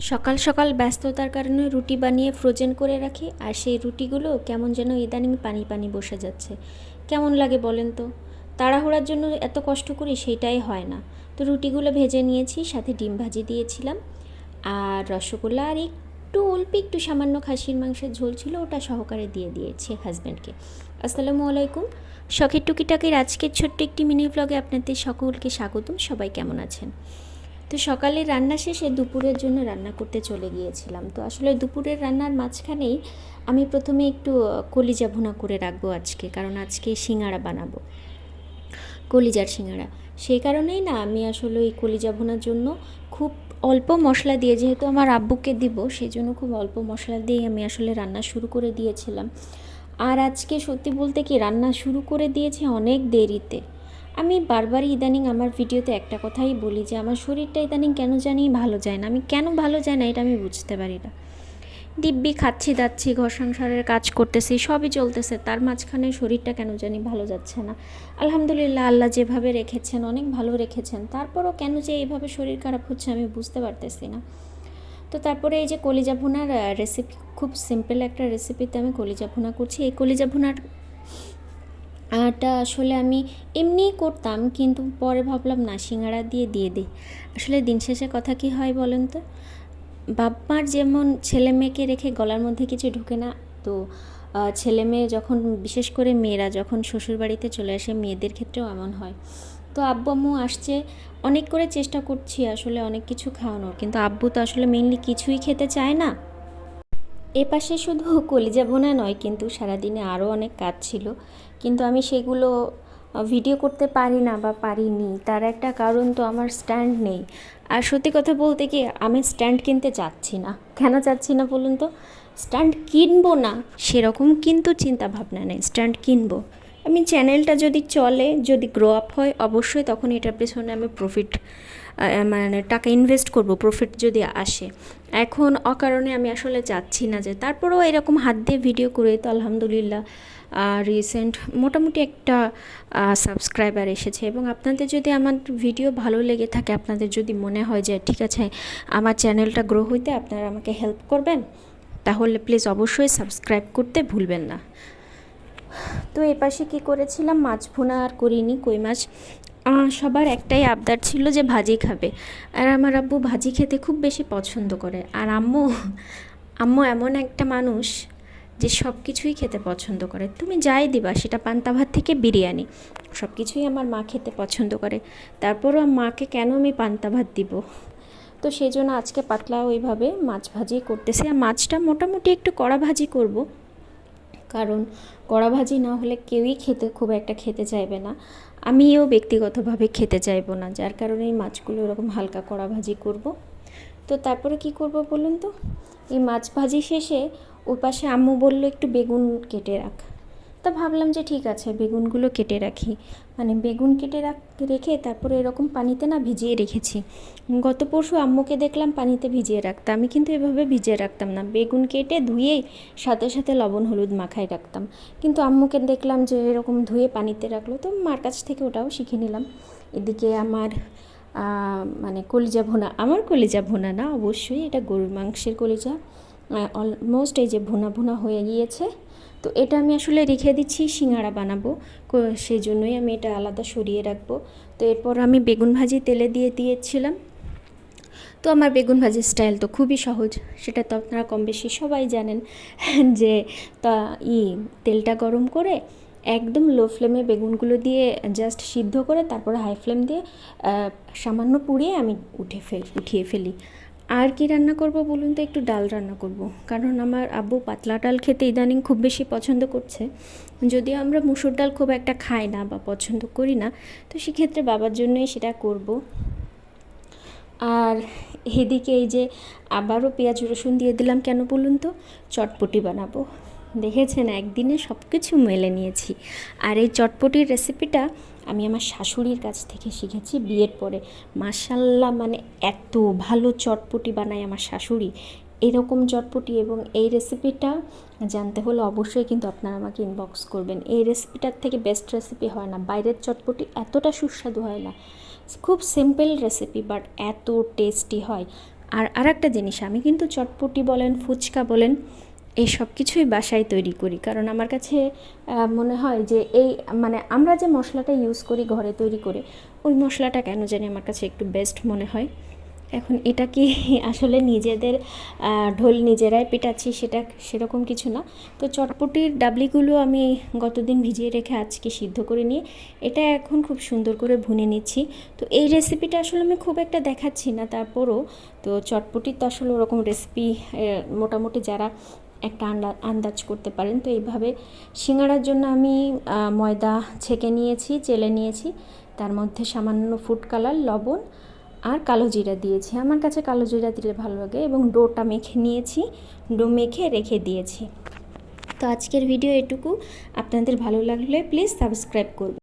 সকাল সকাল ব্যস্ততার কারণে রুটি বানিয়ে ফ্রোজেন করে রাখি, আর সেই রুটিগুলো কেমন যেন ইদানিং পানি পানি বসে যাচ্ছে। কেমন লাগে বলেন তো? তাড়াহুড়ার জন্য এত কষ্ট করি, সেইটাই হয় না। তো রুটিগুলো ভেজে নিয়েছি, সাথে ডিম ভাজি দিয়েছিলাম, আর রসগোল্লা, আর একটু অল্প একটু সামান্য খাসির মাংসের ঝোল ছিল, ওটা সহকারে দিয়ে দিয়েছি হাজব্যান্ডকে। আসসালামু আলাইকুম। শখের টুকিটাকির আজকের ছোট্ট একটি মিনি ব্লগে আপনাদের সকলকে স্বাগতম। সবাই কেমন আছেন? তো সকালে রান্না শেষে দুপুরের জন্য রান্না করতে চলে গিয়েছিলাম। তো আসলে দুপুরের রান্নার মাঝখানেই আমি প্রথমে একটু কলিজা ভুনা করে রাখবো আজকে, কারণ আজকে সিঙ্গাড়া বানাবো, কলিজার সিঙ্গাড়া। সেই কারণেই না আমি আসলে ওই কলিজা ভুনার জন্য খুব অল্প মশলা দিয়ে, যেহেতু আমার আব্বুকে দিব, সেই জন্য খুব অল্প মশলা দিয়েই আমি আসলে রান্না শুরু করে দিয়েছিলাম। আর আজকে সত্যি বলতে কি, রান্না শুরু করে দিয়েছি অনেক দেরিতে। আমি বারবারই ইদানিং আমার ভিডিওতে একটা কথাই বলি যে আমার শরীরটা ইদানিং কেন জানি ভালো যায় না। আমি কেন ভালো যায় না এটা আমি বুঝতে পারি না। দিব্যি খাচ্ছি দাচ্ছি, ঘর সংসারের কাজ করতেছি, সবই চলতেছে, তার মাঝখানে শরীরটা কেন জানি ভালো যাচ্ছে না। আলহামদুলিল্লাহ, আল্লাহ যেভাবে রেখেছেন অনেক ভালো রেখেছেন, তারপরও কেন যে এইভাবে শরীর খারাপ হচ্ছে আমি বুঝতে পারতেছি না। তো তারপরে এই যে কলিজা ভুনার রেসিপি, খুব সিম্পল একটা রেসিপিতে আমি কলিজা ভুনা করছি। এই কলিজা ভুনার টা আসলে আমি এমনিই করতাম, কিন্তু পরে ভাবলাম না, সিঙ্গাড়া দিয়ে দিই। আসলে দিন শেষে কথা কি হয় বলেন তো, বাপ মার যেমন ছেলে মেয়েকে রেখে গলার মধ্যে কিছু ঢুকে না। তো ছেলে মেয়ে যখন, বিশেষ করে মেয়েরা যখন শ্বশুরবাড়িতে চলে আসে, মেয়েদের ক্ষেত্রেও এমন হয়। তো আব্বু আম্মু আসছে, অনেক করে চেষ্টা করছি আসলে অনেক কিছু খাওয়ানোর, কিন্তু আব্বু তো আসলে মেইনলি কিছুই খেতে চায় না। এপাশে শুধু কলিজা ভুনা নয়, কিন্তু সারাদিনে আরও অনেক কাজ ছিল, কিন্তু আমি সেগুলো ভিডিও করতে পারি না বা পারিনি। তার একটা কারণ তো আমার স্ট্যান্ড নেই। আর সত্যি কথা বলতে কি, আমি স্ট্যান্ড কিনতে চাচ্ছি না। কেন চাচ্ছি না বলুন তো? স্ট্যান্ড কিনবো না সেরকম কিন্তু চিন্তা ভাবনা নেই, স্ট্যান্ড কিনবো। আমি চ্যানেলটা যদি চলে, যদি গ্রো আপ হয়, অবশ্যই তখন এটার পেছনে আমি প্রফিট, মানে টাকা ইনভেস্ট করব, প্রফিট যদি আসে। এখন অকারণে আমি আসলে চাচ্ছি না যে, তারপরেও এরকম হাত দিয়ে ভিডিও করে তো আলহামদুলিল্লাহ রিসেন্ট মোটামুটি একটা সাবস্ক্রাইবার এসেছে। এবং আপনাদের যদি আমার ভিডিও ভালো লেগে থাকে, আপনাদের যদি মনে হয় যে ঠিক আছে আমার চ্যানেলটা গ্রো হইতে আপনারা আমাকে হেল্প করবেন, তাহলে প্লিজ অবশ্যই সাবস্ক্রাইব করতে ভুলবেন না। তো এপাশে কী করেছিলাম, মাছ ভুনা আর করিনি, কই মাছ। সবার একটাই আবদার ছিল যে ভাজি খাবে, আর আমার আব্বু ভাজি খেতে খুব বেশি পছন্দ করে। আর আম্মু আম্মু এমন একটা মানুষ যে সব কিছুই খেতে পছন্দ করে, তুমি যাই দিবা, সেটা পান্তা ভাত থেকে বিরিয়ানি, সব কিছুই আমার মা খেতে পছন্দ করে। তারপরও মাকে কেন আমি পান্তা ভাত দিব? তো সেই জন্য আজকে পাতলা ওইভাবে মাছ ভাজি করতেছি। আর মাছটা মোটামুটি একটু কড়া ভাজি করব, কারণ কড়া ভাজি না হলে কেউই খুব একটা খেতে চাইবে না। আমিও ব্যক্তিগতভাবে খেতে চাইবো না, যার কারণে এই মাছগুলো এরকম হালকা কড়া ভাজি করব। তো তারপরে কি করব বলুন তো, এই মাছ ভাজি শেষে ওর পাশে আম্মু বলল একটু বেগুন কেটে রাখ। তা ভাবলাম যে ঠিক আছে, বেগুনগুলো কেটে রাখি। মানে বেগুন কেটে রেখে তারপরে এরকম পানিতে না ভিজিয়ে রেখেছি। গত পরশু আম্মুকে দেখলাম পানিতে ভিজিয়ে রাখতে, আমি কিন্তু এভাবে ভিজিয়ে রাখতাম না, বেগুন কেটে ধুয়েই সাথে সাথে লবণ হলুদ মাখায় রাখতাম। কিন্তু আম্মুকে দেখলাম যে এরকম ধুয়ে পানিতে রাখলো, তো মার কাছ থেকে ওটাও শিখে নিলাম। এদিকে আমার মানে কলিজা ভুনা, আমার কলিজা ভুনা না অবশ্যই, এটা গরুর মাংসের কলিজা, অলমোস্ট এই যে ভুনা ভুনা হয়ে গিয়েছে। তো এটা আমি আসলে রেখে দিচ্ছি, সিঙ্গাড়া বানাবো, সেই জন্যই আমি এটা আলাদা সরিয়ে রাখবো। তো এরপর আমি বেগুন ভাজি তেলে দিয়ে দিয়েছিলাম। তো আমার বেগুন ভাজির স্টাইল তো খুবই সহজ, সেটা তো আপনারা কম বেশি সবাই জানেন। যে তা তেলটা গরম করে একদম লো ফ্লেমে বেগুনগুলো দিয়ে জাস্ট সিদ্ধ করে, তারপরে হাই ফ্লেম দিয়ে সামান্য পুড়িয়ে আমি উঠিয়ে ফেলি। আর কি রান্না করব বলুন তো, একটু ডাল রান্না করব, কারণ আমার আব্বু পাতলা ডাল খেতে ইদানিং খুব বেশি পছন্দ করছে। যদিও আমরা মুসুর ডাল খুব একটা খাই না বা পছন্দ করি না, তো সেক্ষেত্রে বাবার জন্যই সেটা করব। আর এদিকে এই যে আবারও পেঁয়াজ রসুন দিয়ে দিলাম, কেন বলুন তো, চটপটি বানাবো। দেখেছেন, একদিনে সব কিছু মেলে নিয়েছি। আর এই চটপটির রেসিপিটা আমি আমার শাশুড়ির কাছ থেকে শিখেছি বিয়ের পরে। মাশাল্লাহ, মানে এত ভালো চটপটি বানায় আমার শাশুড়ি, এরকম চটপটি। এবং এই রেসিপিটা জানতে হলে অবশ্যই কিন্তু আপনারা আমাকে ইনবক্স করবেন। এই রেসিপিটার থেকে বেস্ট রেসিপি হয় না, বাইরের চটপটি এতটা সুস্বাদু হয় না। খুব সিম্পল রেসিপি, বাট এত টেস্টি হয়। আর আরেকটা জিনিস, আমি কিন্তু চটপটি বলেন, ফুচকা বলেন, এই সব কিছুই বাসায় তৈরি করি। কারণ আমার কাছে মনে হয় যে এই মানে আমরা যে মশলাটা ইউজ করি ঘরে তৈরি করে, ওই মশলাটা কেন জানি আমার কাছে একটু বেস্ট মনে হয়। এখন এটা কি আসলে নিজেদের ঢোল নিজেরাই পেটাচ্ছি সেটা সেরকম কিছু না। তো চটপটির ডাবলিগুলো আমি গতদিন ভিজিয়ে রেখে আজকে সিদ্ধ করে নিয়ে এটা এখন খুব সুন্দর করে ভুনে নিচ্ছি। তো এই রেসিপিটা আসলে আমি খুব একটা দেখাচ্ছি না, তারপরও তো চটপটির তো আসলে ওরকম রেসিপি মোটামুটি যারা একটা আন্দাজ করতে পারেন। তো এইভাবে সিঙ্গাড়ার জন্য আমি ময়দা ছেঁকে নিয়েছি, চেলে নিয়েছি, তার মধ্যে সামান্য ফুড কালার, লবণ আর কালো জিরা দিয়েছি। আমার কাছে কালো জিরা দিলে ভালো লাগে। এবং ডোটা মেখে নিয়েছি, ডো মেখে রেখে দিয়েছি। তো আজকের ভিডিও এটুকু। আপনাদের ভালো লাগলে প্লিজ সাবস্ক্রাইব করবেন।